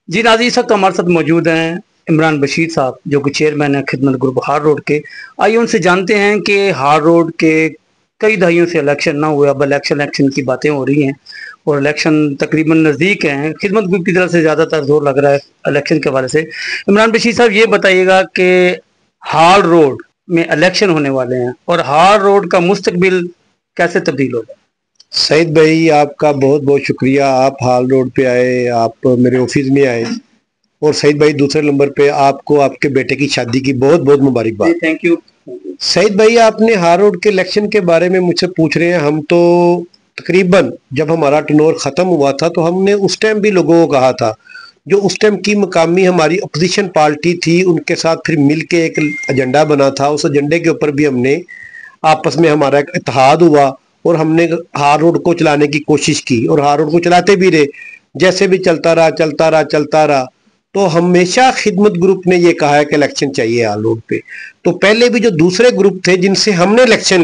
जी नाज़रीन, इस वक्त हमारे साथ मौजूद हैं इमरान बशीर साहब, जो कि चेयरमैन है खिदमत ग्रुप हार रोड के। आइए उनसे जानते हैं कि हार रोड के कई दहाइयों से इलेक्शन ना हुए, अब इलेक्शन की बातें हो रही हैं और इलेक्शन तकरीबन नज़दीक हैं। खिदमत ग्रुप की तरफ से ज़्यादातर जोर लग रहा है इलेक्शन के हवाले से। इमरान बशीर साहब, ये बताइएगा कि हार रोड में इलेक्शन होने वाले हैं और हार रोड का मुस्तकबिल कैसे तब्दील होगा। सईद भाई, आपका बहुत बहुत शुक्रिया। आप हाल रोड पे आए, आप मेरे ऑफिस में आए। और सईद भाई, दूसरे नंबर पे आपको आपके बेटे की शादी की बहुत बहुत मुबारकबाद। Thank you. सईद भाई, आपने हाल रोड के इलेक्शन के बारे में मुझसे पूछ रहे हैं। हम तो तकरीबन जब हमारा टर्नओवर ख़त्म हुआ था तो हमने उस टाइम भी लोगों को कहा था, जो उस टाइम की मकामी हमारी अपोजिशन पार्टी थी, उनके साथ फिर मिल के एक एजेंडा बना था। उस एजेंडे के ऊपर भी हमने आपस में हमारा एक इत्तेहाद हुआ और हमने हार रोड को चलाने की कोशिश की और हार रोड को चलाते भी रहे। जैसे भी चलता रहा। तो हमेशा खिदमत ग्रुप ने ये कहा है कि इलेक्शन चाहिए हार रोड पे। तो पहले भी जो दूसरे ग्रुप थे जिनसे हमने इलेक्शन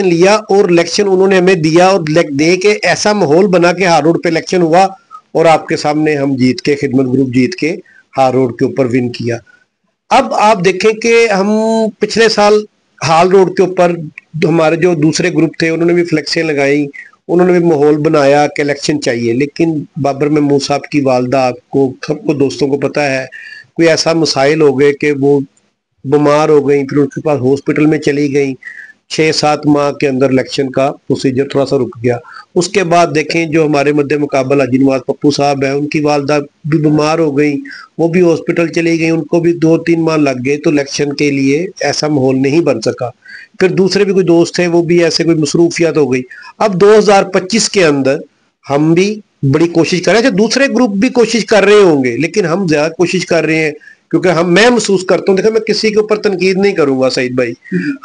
लिया और इलेक्शन उन्होंने हमें दिया और दे के ऐसा माहौल बना के हार रोड पे इलेक्शन हुआ और आपके सामने हम जीत के, खिदमत ग्रुप जीत के हार रोड के ऊपर विन किया। अब आप देखें कि हम पिछले साल हाल रोड के ऊपर हमारे जो दूसरे ग्रुप थे उन्होंने भी फ्लेक्सें लगाई, उन्होंने भी माहौल बनाया कि इलेक्शन चाहिए। लेकिन बाबर महमूद साहब की वालदा, आपको सबको दोस्तों को पता है, कोई ऐसा मसाइल हो गए कि वो बीमार हो गई, फिर उनके पास हॉस्पिटल में चली गई। 6-7 माह के अंदर इलेक्शन का प्रोसीजर थोड़ा सा रुक गया। उसके बाद देखें, जो हमारे मध्य मुकाबला हाजी नवाज पप्पू साहब है, उनकी वालदा भी बीमार हो गई, वो भी हॉस्पिटल चली गई, उनको भी 2-3 माह लग गए। तो इलेक्शन के लिए ऐसा माहौल नहीं बन सका। फिर दूसरे भी कोई दोस्त थे, वो भी ऐसे कोई मसरूफियत हो गई। अब 2025 के अंदर हम भी बड़ी कोशिश कर रहे हैं। दूसरे ग्रुप भी कोशिश कर रहे होंगे, लेकिन हम ज्यादा कोशिश कर रहे हैं क्योंकि मैं महसूस करता हूँ, देखो मैं किसी के ऊपर तनकीद नहीं करूंगा सईद भाई,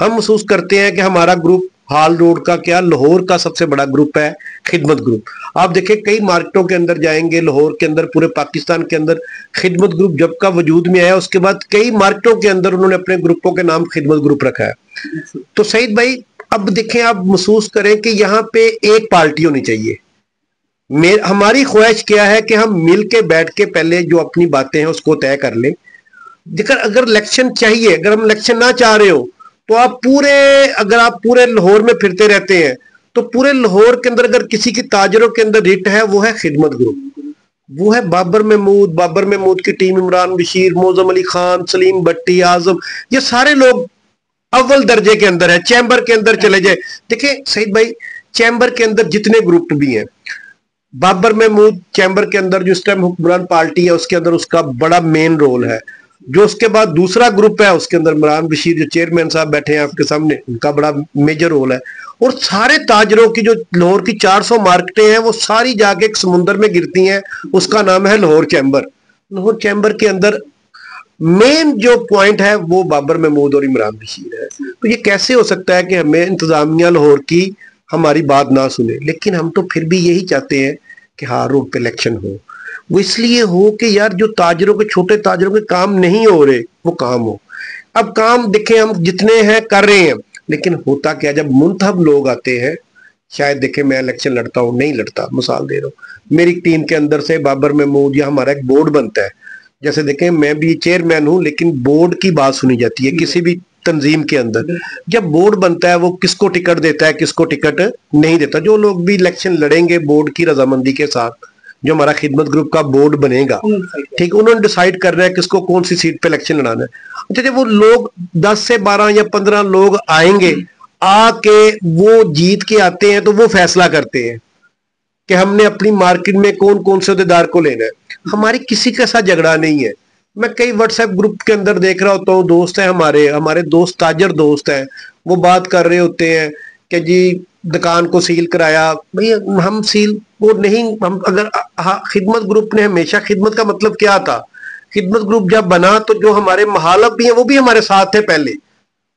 हम महसूस करते हैं कि हमारा ग्रुप हाल रोड का क्या, लाहौर का सबसे बड़ा ग्रुप है खिदमत ग्रुप। आप देखें, कई मार्केटों के अंदर जाएंगे, लाहौर के अंदर, पूरे पाकिस्तान के अंदर खिदमत ग्रुप जब का वजूद में आया, उसके बाद कई मार्केटों के अंदर उन्होंने अपने ग्रुपों के नाम खिदमत ग्रुप रखा है। तो सईद भाई, अब देखें, आप महसूस करें कि यहाँ पे एक पार्टी होनी चाहिए। हमारी ख्वाहिश क्या है कि हम मिल के बैठ के पहले जो अपनी बातें हैं उसको तय कर लें। अगर इलेक्शन चाहिए, अगर हम इलेक्शन ना चाह रहे हो तो अगर आप पूरे लाहौर में फिरते रहते हैं तो पूरे लाहौर के अंदर अगर किसी की ताजरों के अंदर रिट है, वो है खिदमत ग्रुप, वो है बाबर महमूद की टीम, इमरान बशीर, मौजम अली खान, सलीम भट्टी, आजम, ये सारे लोग अव्वल दर्जे के अंदर है। चैम्बर के अंदर चले जाए, देखिए सईद भाई, चैम्बर के अंदर जितने ग्रुप भी हैं, बाबर महमूद चैम्बर के अंदर जो इस टाइम हुक्मरान पार्टी है उसके अंदर उसका बड़ा मेन रोल है। जो उसके बाद दूसरा ग्रुप है उसके अंदर इमरान बशीर जो चेयरमैन साहब बैठे हैं आपके सामने, उनका बड़ा मेजर रोल है। और सारे ताजरों की जो लाहौर की 400 मार्केटें हैं वो सारी जाके एक समुद्र में गिरती हैं, उसका नाम है लाहौर चैम्बर। लाहौर चैम्बर के अंदर मेन जो पॉइंट है वो बाबर महमूद और इमरान बशीर है। तो ये कैसे हो सकता है कि हमें इंतजामिया लाहौर की हमारी बात ना सुने। लेकिन हम तो फिर भी यही चाहते हैं कि हार रोड पे इलेक्शन हो। वो इसलिए हो कि यार जो ताजरों के, छोटे ताजरों के काम नहीं हो रहे, वो काम हो। अब काम देखें, हम जितने हैं कर रहे हैं, लेकिन होता क्या, जब मुंतखब लोग आते हैं, शायद देखें मैं इलेक्शन लड़ता हूं, नहीं लड़ता, मिसाल दे रहा हूं, मेरी टीम के अंदर से बाबर महमूद या हमारा एक बोर्ड बनता है। जैसे देखें, मैं भी चेयरमैन हूं, लेकिन बोर्ड की बात सुनी जाती है किसी भी तंजीम के अंदर। जब बोर्ड बनता है, वो किसको टिकट देता है, किसको टिकट नहीं देता। जो लोग भी इलेक्शन लड़ेंगे बोर्ड की रजामंदी के साथ, जो हमारा खिदमत ग्रुप का बोर्ड बनेगा, ठीक, उन्होंने डिसाइड कर रहा है किसको कौन सी सीट पे इलेक्शन लड़ाना है। अच्छा, जब वो लोग 10 से 12 या 15 लोग आएंगे, आके वो जीत के आते हैं, तो वो फैसला करते हैं कि हमने अपनी मार्केट में कौन कौन से अहदेदार को लेना है। हमारी किसी के साथ झगड़ा नहीं है। मैं कई व्हाट्सएप ग्रुप के अंदर देख रहा होता हूँ, दोस्त है हमारे दोस्त, ताजर दोस्त हैं, वो बात कर रहे होते हैं कि जी दुकान को सील कराया। भाई हम सील वो नहीं, हम अगर खिदमत ग्रुप ने हमेशा, खिदमत का मतलब क्या था, खिदमत ग्रुप जब बना तो जो हमारे महालब भी हैं वो भी हमारे साथ थे पहले,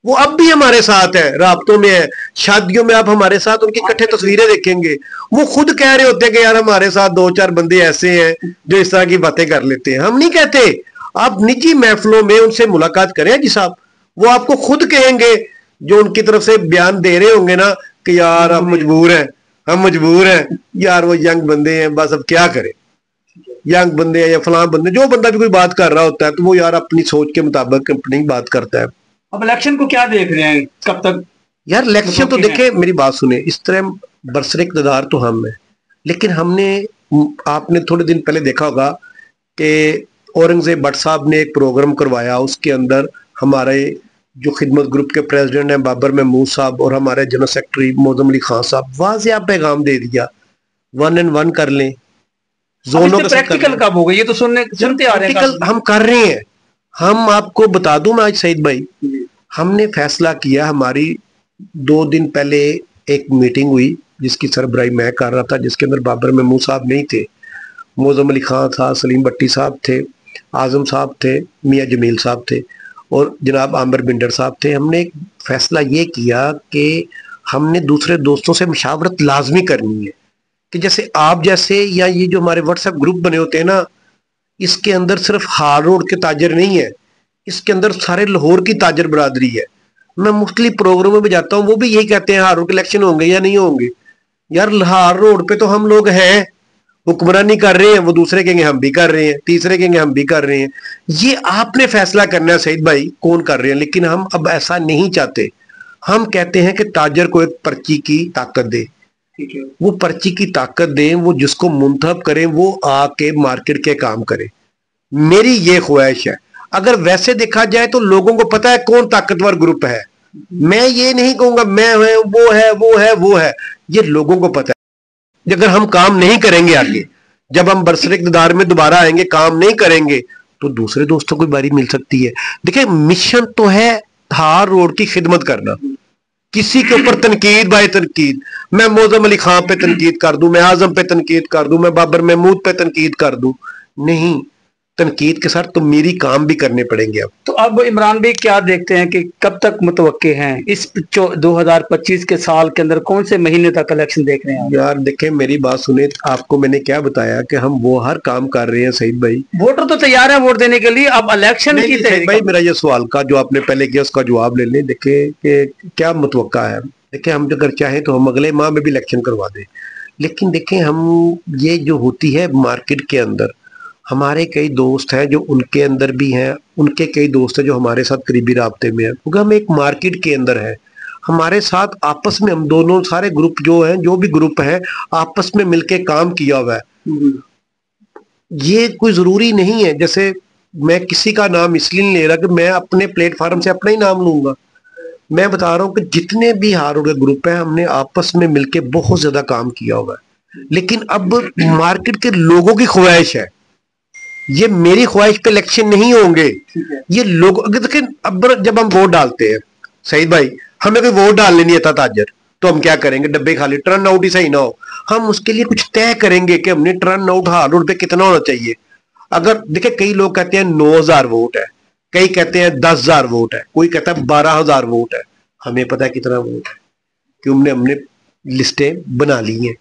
वो अब भी हमारे साथ है, राब्तों में है, शादियों में आप हमारे साथ उनकी इकट्ठे तस्वीरें देखेंगे, वो खुद कह रहे होते हैं कि यार हमारे साथ 2-4 बंदे ऐसे हैं जो इस तरह की बातें कर लेते हैं। हम नहीं कहते, आप निजी महफिलों में उनसे मुलाकात करें जी साहब, वो आपको खुद कहेंगे, जो उनकी तरफ से बयान दे रहे होंगे ना कि यार हम मजबूर हैं यार, वो यंग बंदे हैं, बस अब क्या करें। यंग बंदे हैं या फलां बंदे, जो बंदा भी कोई बात कर रहा होता है तो वो यार अपनी सोच के मुताबिक अपनी बात करता है। अब इलेक्शन को क्या देख रहे हैं, कब तक? यार इलेक्शन तो देखे, मेरी बात सुने, इस तरह बरसर इक़्तिदार तो हम है, लेकिन हमने, आपने थोड़े दिन पहले देखा होगा कि औरंगजेब भट्ट साहब ने एक प्रोग्राम करवाया, उसके अंदर हमारे जो खिदमत ग्रुप के प्रेसिडेंट हैं बाबर महमूद साहब और हमारे जनरल सेक्रेटरी मौजम अली खान साहब, वाज़ेह पैगाम दे दिया, 1 and 1 कर लें, जोनों के प्रैक्टिकल कब होगा? ये तो सुनते आ रहे हैं, हम कर रहे हैं। हम आपको बता दूं मैं आज सईद भाई, हमने फैसला किया, हमारी 2 दिन पहले एक मीटिंग हुई जिसकी सरबराही मैं कर रहा था, जिसके अंदर बाबर महमूद साहब नहीं थे, मौजम अली खान था, सलीम भट्टी साहब थे, आजम साहब थे, मियाँ जमील साहब थे और जनाब आमिर बिंडर साहब थे। हमने एक फैसला ये किया कि हमने दूसरे दोस्तों से मशावरत लाजमी करनी है कि जैसे आप जैसे या ये जो हमारे व्हाट्सएप ग्रुप बने होते हैं ना, इसके अंदर सिर्फ हार रोड के ताजर नहीं है, इसके अंदर सारे लाहौर की ताजर बरादरी है। मैं मुख्तलिफ प्रोग्रामों में जाता हूँ, वो भी यही कहते हैं हार रोड के इलेक्शन होंगे या नहीं होंगे। यार हार रोड पे तो हम लोग हैं, हुक्मरानी कर रहे हैं, वो दूसरे कहेंगे हम भी कर रहे हैं, तीसरे कहेंगे हम भी कर रहे हैं। ये आपने फैसला करना है सईद भाई कौन कर रहे हैं, लेकिन हम अब ऐसा नहीं चाहते। हम कहते हैं कि ताजर को एक पर्ची की ताकत दे, वो पर्ची की ताकत दें, वो जिसको मुंतखब करें वो आके मार्केट के काम करे। मेरी ये ख्वाहिश है। अगर वैसे देखा जाए तो लोगों को पता है कौन ताकतवर ग्रुप है, मैं ये नहीं कहूंगा मैं है वो है वो है वो है, ये लोगों को पता है। अगर हम काम नहीं करेंगे आगे, जब हम बरसर इक़्तिदार में दोबारा आएंगे काम नहीं करेंगे तो दूसरे दोस्तों को बारी मिल सकती है। देखिए मिशन तो है हार रोड की खिदमत करना, किसी के ऊपर तनकीद बाय तनकीद, मैं मौजम अली खान पे तनकीद कर दूं, मैं आजम पे तनकीद कर दूं, मैं बाबर महमूद पे तनकीद कर दूं, नहीं, तनकीद के साथ तो मेरी काम भी करने पड़ेंगे। तो अब इमरान भाई क्या देखते हैं कि कब तक मुतवक्के हैं इस 2025 के साल के अंदर, कौन से महीने तक इलेक्शन देख रहे हैं? यार देखें मेरी बात सुने, आपको मैंने क्या बताया कि हम वो हर काम कर रहे हैं सईद भाई, वोटर तो तैयार है वोट देने के लिए, अब इलेक्शन की तैयारी। भाई मेरा ये सवाल का जो आपने पहले किया उसका जवाब ले लें। देखे कि क्या मुतवक्का है, देखे हम अगर चाहें तो हम अगले माह में भी इलेक्शन करवा दें, लेकिन देखें हम ये जो होती है मार्केट के अंदर, हमारे कई दोस्त हैं जो उनके अंदर भी हैं, उनके कई दोस्त हैं जो हमारे साथ करीबी राब्ते में हैं, क्योंकि हम एक मार्केट के अंदर है, हमारे साथ आपस में हम दोनों सारे ग्रुप जो हैं, जो भी ग्रुप है आपस में मिलके काम किया हुआ है। ये कोई जरूरी नहीं है, जैसे मैं किसी का नाम इसलिए नहीं ले रहा कि मैं अपने प्लेटफार्म से अपना ही नाम लूंगा, मैं बता रहा हूं कि जितने भी हार के ग्रुप हैं हमने आपस में मिलके बहुत ज्यादा काम किया हुआ है। लेकिन अब मार्केट के लोगों की ख्वाहिश है, ये मेरी ख्वाहिश पे इलेक्शन नहीं होंगे, ये लोग देखिए अब जब हम वोट डालते हैं सईद भाई, हमें कोई वोट डालने नहीं आता ताजर, तो हम क्या करेंगे, डब्बे खाली, टर्न आउट ही सही ना हो, हम उसके लिए कुछ तय करेंगे कि हमने टर्न आउट हार रोड पे कितना होना चाहिए। अगर देखिए कई लोग कहते हैं 9,000 वोट है, कई कहते हैं 10,000 वोट है, कोई कहता है 12,000 वोट है, हमें पता है कितना वोट है, क्योंकि हमने लिस्टें बना ली हैं,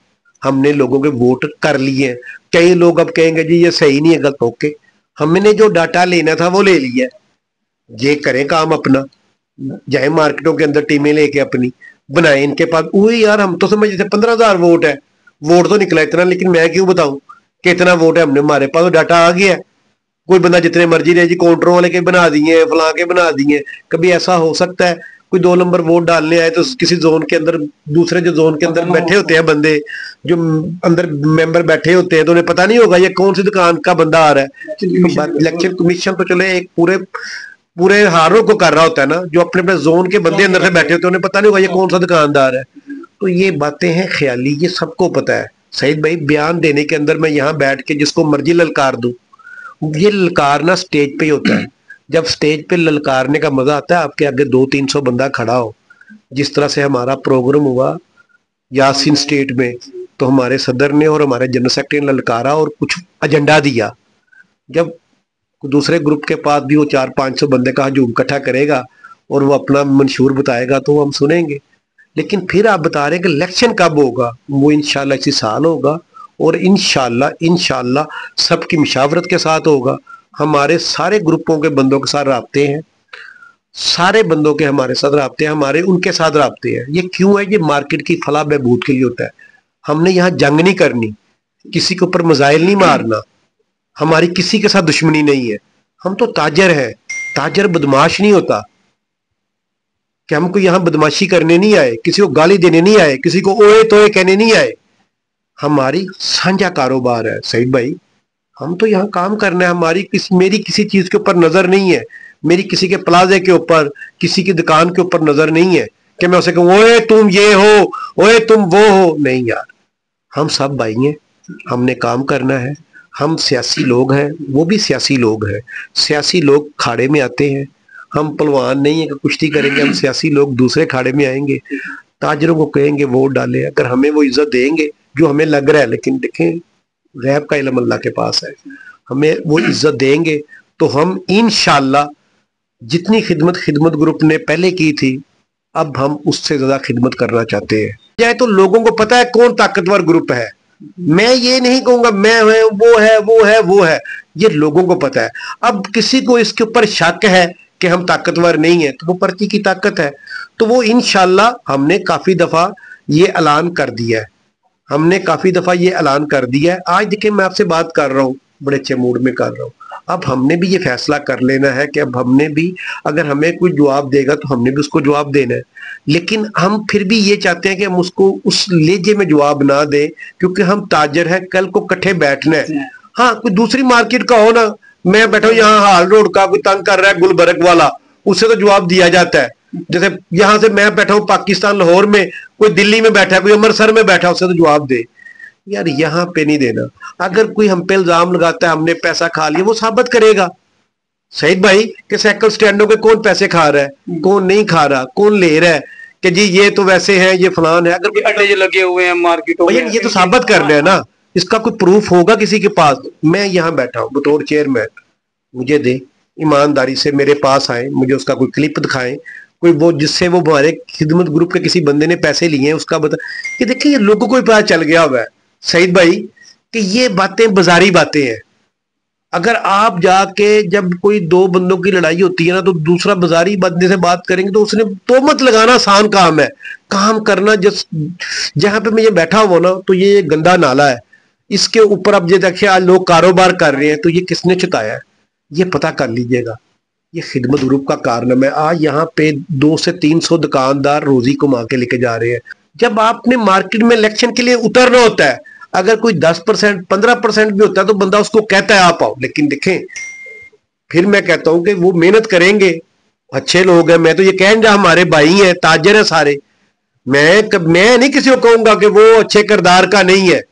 हमने लोगों के वोट कर लिए हैं। कई लोग अब कहेंगे जी ये सही नहीं है, गलत, ओके, हमने जो डाटा लेना था वो ले लिया, ये करें काम अपना, जाए मार्केटों के अंदर टीमें लेके अपनी बनाए, इनके पास वही यार हम तो समझते थे 15,000 वोट है, वोट तो निकला इतना, लेकिन मैं क्यों बताऊं कितना वोट है, हमने हमारे पास तो डाटा आ गया, कोई बंदा जितने मर्जी रहे जी, काउंटरों वाले के बना दिए, फलां के बना दिए। कभी ऐसा हो सकता है कोई 2 नंबर वोट डालने आए तो किसी जोन के अंदर, दूसरे जो जोन के अंदर बैठे होते हैं बंदे, जो अंदर मेंबर बैठे होते हैं, तो उन्हें पता नहीं होगा ये कौन सी दुकान का बंदा आ रहा है। इलेक्शन कमीशन तो चले एक पूरे हारों को कर रहा होता है ना, जो अपने अपने जोन के बंदे अंदर से बैठे होते हैं उन्हें पता नहीं होगा ये कौन सा दुकानदार है। तो ये बातें हैं ख्याली, ये सबको पता है सईद भाई। बयान देने के अंदर मैं यहाँ बैठ के जिसको मर्जी ललकार दूं, ये ललकारना स्टेज पे ही होता है। जब स्टेज पे ललकारने का मजा आता है, आपके आगे 200-300 बंदा खड़ा हो, जिस तरह से हमारा प्रोग्राम हुआ यासीन स्टेट में, तो हमारे सदर ने और हमारे जनरल सेक्रेटरी ने ललकारा और कुछ एजेंडा दिया। जब दूसरे ग्रुप के पास भी वो 400-500 बंदे का हजूम इकट्ठा करेगा और वो अपना मंशूर बताएगा तो हम सुनेंगे। लेकिन फिर आप बता रहे हैं कि इलेक्शन कब होगा, वो इंशाल्लाह इसी साल होगा, और इंशाल्लाह सबकी मशावरत के साथ होगा। हमारे सारे ग्रुपों के बंदों के साथ राब्ते हैं, सारे बंदों के हमारे साथ राब्ते हैं, हमारे उनके साथ राब्ते हैं। ये क्यों है? ये मार्केट की फलाह बहबूद के लिए होता है। हमने यहाँ जंग नहीं करनी, किसी के ऊपर मजाइल नहीं मारना, हमारी किसी के साथ दुश्मनी नहीं है। हम तो ताजर हैं, ताजर बदमाश नहीं होता कि हमको यहां बदमाशी करने नहीं आए, किसी को गाली देने नहीं आए, किसी को ओए तोए कहने नहीं आए। हमारी साझा कारोबार है सईद भाई, हम तो यहाँ काम करना है। मेरी किसी चीज के ऊपर नजर नहीं है, मेरी किसी के प्लाजे के ऊपर, किसी की दुकान के ऊपर नजर नहीं है कि मैं उसे कहूँ ओए तुम ये हो, ओए तुम वो हो। नहीं यार, हम सब भाई हैं, हमने काम करना है। हम सियासी लोग हैं, वो भी सियासी लोग हैं। सियासी लोग खाड़े में आते हैं, हम पहलवान नहीं है कि कुश्ती करेंगे। हम सियासी लोग दूसरे खाड़े में आएंगे, ताजरों को कहेंगे वोट डाले, अगर हमें वो इज्जत देंगे जो हमें लग रहा है। लेकिन देखें, गैब का इल्म अल्लाह के पास है, हमें वो इज्जत देंगे तो हम इंशाअल्लाह जितनी खिदमत ग्रुप ने पहले की थी, अब हम उससे ज्यादा खिदमत करना चाहते हैं। चाहे तो लोगों को पता है कौन ताकतवर ग्रुप है। मैं ये नहीं कहूंगा मैं है वो है वो है वो है, ये लोगों को पता है। अब किसी को इसके ऊपर शक है कि हम ताकतवर नहीं है, तो वो पर्ची की ताकत है। तो वो इंशाअल्लाह हमने काफी दफा ये ऐलान कर दिया है, हमने काफी दफा ये ऐलान कर दिया है। आज देखिए, मैं आपसे बात कर रहा हूँ, बड़े अच्छे मूड में कर रहा हूँ। अब हमने भी ये फैसला कर लेना है कि अब हमने भी, अगर हमें कोई जवाब देगा तो हमने भी उसको जवाब देना है। लेकिन हम फिर भी ये चाहते हैं कि हम उसको उस लेजे में जवाब ना दें, क्योंकि हम ताजर हैं, कल को इकट्ठे बैठना है। हाँ, कोई दूसरी मार्केट का हो ना, मैं बैठा हूँ यहाँ हाल रोड का, कोई तंग कर रहा है गुलबर्ग वाला, उससे तो जवाब दिया जाता है। जैसे यहां से मैं बैठा हूँ पाकिस्तान लाहौर में, कोई दिल्ली में बैठा है, कोई अमृतसर में बैठा है, उससे तो जवाब दे। यार यहाँ पे नहीं देना। अगर कोई हम पे इल्जाम लगाता है हमने पैसा खा लिया, वो साबित करेगा सईद भाई कि साइकिल स्टैंडों के कौन पैसे खा रहा है, कौन नहीं खा रहा, कौन ले रहा है, कि जी ये तो वैसे हैं, ये फलान है। अगर कोई अड्डे लगे हुए हैं मार्केटों में, ये तो साबित करना है ना, इसका कोई प्रूफ होगा किसी के पास। मैं यहाँ बैठा हूँ बतौर चेयरमैन, मुझे दे, ईमानदारी से मेरे पास आए, मुझे उसका कोई क्लिप दिखाएं, कोई वो जिससे वो हमारे खिदमत ग्रुप के किसी बंदे ने पैसे लिए हैं उसका बता कि देखिए ये लोगों को भी पता चल गया हुआ है सईद भाई कि ये बातें बाजारी बातें हैं। अगर आप जाके जब कोई दो बंदों की लड़ाई होती है ना, तो दूसरा बाजारी बंदे से बात करेंगे तो उसने तोहमत लगाना आसान काम है। काम करना जिस जहां पे मैं ये बैठा हुआ ना, तो ये गंदा नाला है, इसके ऊपर अब ये देखिए आज लोग कारोबार कर रहे हैं, तो ये किसने छुटाया है ये पता कर लीजिएगा। ये खिदमत ग्रुप का कारनामा है। आज यहाँ पे 200 से 300 दुकानदार रोजी कमा के लेके जा रहे हैं। जब आपने मार्केट में इलेक्शन के लिए उतरना होता है, अगर कोई 10% 15% भी होता है तो बंदा उसको कहता है आप आओ। लेकिन देखें, फिर मैं कहता हूं कि वो मेहनत करेंगे, अच्छे लोग हैं। मैं तो ये कह रहा, हमारे भाई हैं, ताजर हैं सारे। मैं नहीं किसी को कहूंगा कि वो अच्छे किरदार का नहीं है,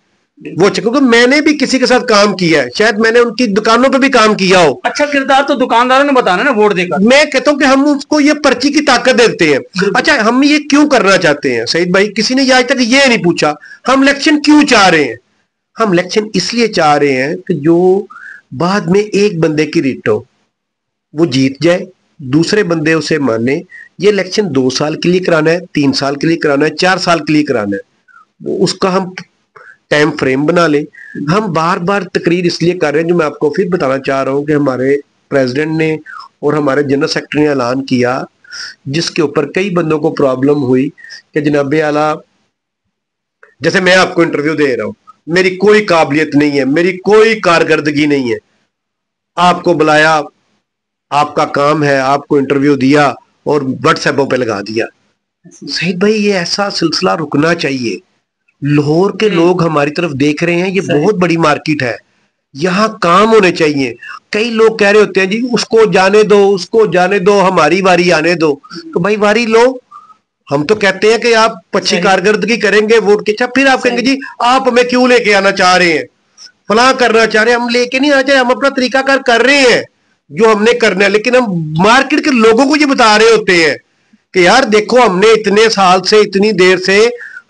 वो अच्छे, क्योंकि मैंने भी किसी के साथ काम किया है, शायद मैंने उनकी दुकानों पे भी काम किया हो। अच्छा किरदार तो दुकानदारों ने बताना ना वोट देकर। मैं कहता हूं कि हम उसको ये पर्ची की ताकत देते हैं। अच्छा, हम ये क्यों करना चाहते हैं सईद भाई, किसी ने आज तक ये नहीं पूछा हम इलेक्शन क्यों चाह रहे हैं। हम इलेक्शन इसलिए चाह रहे हैं कि जो बाद में एक बंदे की रिट हो, वो जीत जाए, दूसरे बंदे उसे माने। ये इलेक्शन 2 साल के लिए कराना है, 3 साल के लिए कराना है, 4 साल के लिए कराना है, वो उसका हम टाइम फ्रेम बना ले। हम बार बार तकरीर इसलिए कर रहे हैं, जो मैं आपको फिर बताना चाह रहा हूं कि हमारे प्रेसिडेंट ने और हमारे जनरल सेक्रेटरी ने ऐलान किया, जिसके ऊपर कई बंदों को प्रॉब्लम हुई कि जनाबे आला, जैसे मैं आपको इंटरव्यू दे रहा हूं, मेरी कोई काबिलियत नहीं है, मेरी कोई कारकर्दगी नहीं है, आपको बुलाया, आपका काम है, आपको इंटरव्यू दिया और व्हाट्सएपों पे लगा दिया। सईद भाई, ये ऐसा सिलसिला रुकना चाहिए। लाहौर के लोग हमारी तरफ देख रहे हैं, ये बहुत बड़ी मार्केट है, यहाँ काम होने चाहिए। कई लोग कह रहे होते हैं जी उसको जाने दो, उसको जाने दो, हमारी बारी आने दो। तो भाई वारी लो। हम तो कहते हैं कि आप अच्छी कारकर्दगी करेंगे वोट के, अच्छा फिर आप कहेंगे जी आप हमें क्यों लेके आना चाह रहे हैं, फला करना चाह रहे हैं। हम लेके नहीं आना चाहिए, हम अपना तरीकाकार कर रहे हैं जो हमने करना है। लेकिन हम मार्केट के लोगों को ये बता रहे होते हैं कि यार देखो, हमने इतने साल से, इतनी देर से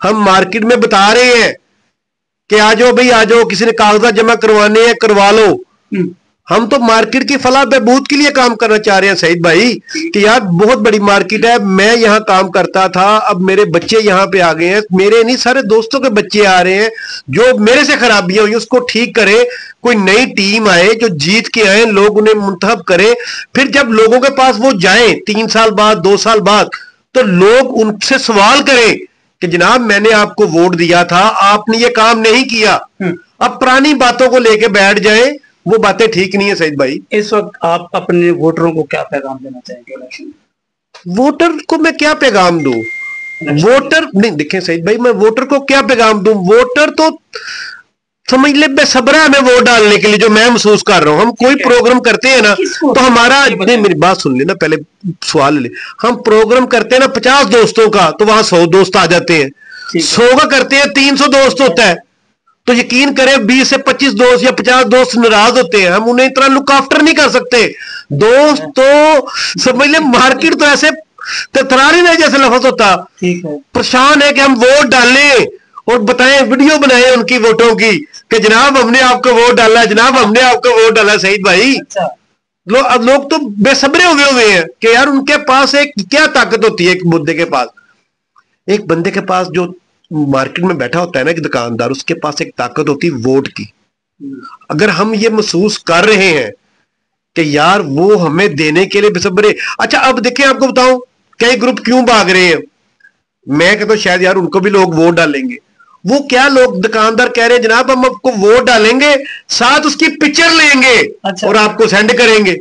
हम मार्केट में बता रहे हैं कि आ जाओ भाई आ जाओ, किसी ने कागजात जमा करवाने हैं करवा लो। हम तो मार्केट की फलाह बहबूद के लिए काम करना चाह रहे हैं सईद भाई कि यार बहुत बड़ी मार्केट है। मैं यहाँ काम करता था, अब मेरे बच्चे यहाँ पे आ गए हैं, मेरे नहीं सारे दोस्तों के बच्चे आ रहे हैं, जो मेरे से खराबियां हुई उसको ठीक करे। कोई नई टीम आए जो जीत के आए, लोग उन्हें मुंतखब करे। फिर जब लोगों के पास वो जाए 3 साल बाद, 2 साल बाद, तो लोग उनसे सवाल करें कि जनाब मैंने आपको वोट दिया था, आपने ये काम नहीं किया। अब पुरानी बातों को लेके बैठ जाए वो बातें ठीक नहीं है सईद भाई। इस वक्त आप अपने वोटरों को क्या पैगाम देना चाहेंगे इलेक्शन? वोटर को मैं क्या पैगाम दूं? वोटर नहीं, देखें सईद भाई, मैं वोटर को क्या पैगाम दूं? वोटर तो समझ ले बेसब्रा है हमें वोट डालने के लिए, जो मैं महसूस कर रहा हूं। हम कोई प्रोग्राम करते हैं ना तो हमारा, नहीं मेरी बात सुन लेना पहले, सवाल ले। हम प्रोग्राम करते हैं ना 50 दोस्तों का, तो वहां 100 दोस्त आ जाते हैं। 100 का करते हैं 300 दोस्त होता है, तो यकीन करें 20 से 25 दोस्त या 50 दोस्त नाराज होते हैं। हम उन्हें इतना लुक आफ्टर नहीं कर सकते। दोस्त तो समझ ले, मार्केट तो ऐसे तरारी नहीं जैसे लफ्ज होता, परेशान है कि हम वोट डालें और बताएं, वीडियो बनाएं उनकी वोटों की कि जनाब हमने आपको वोट डाला, जनाब हमने आपको वोट डाला। सईद भाई, लोग तो बेसब्रे हुए हैं कि यार उनके पास एक क्या ताकत होती है एक मुद्दे के पास। एक बंदे के पास जो मार्केट में बैठा होता है ना, एक दुकानदार, उसके पास एक ताकत होती है वोट की। अगर हम ये महसूस कर रहे हैं कि यार वो हमें देने के लिए बेसब्रे। अच्छा अब देखें, आपको बताऊं कई ग्रुप क्यों भाग रहे हैं। मैं कहता हूं शायद यार उनको भी लोग वोट डालेंगे। वो क्या लोग दुकानदार कह रहे हैं जनाब हम आपको वोट डालेंगे, साथ उसकी पिक्चर लेंगे और आपको सेंड करेंगे।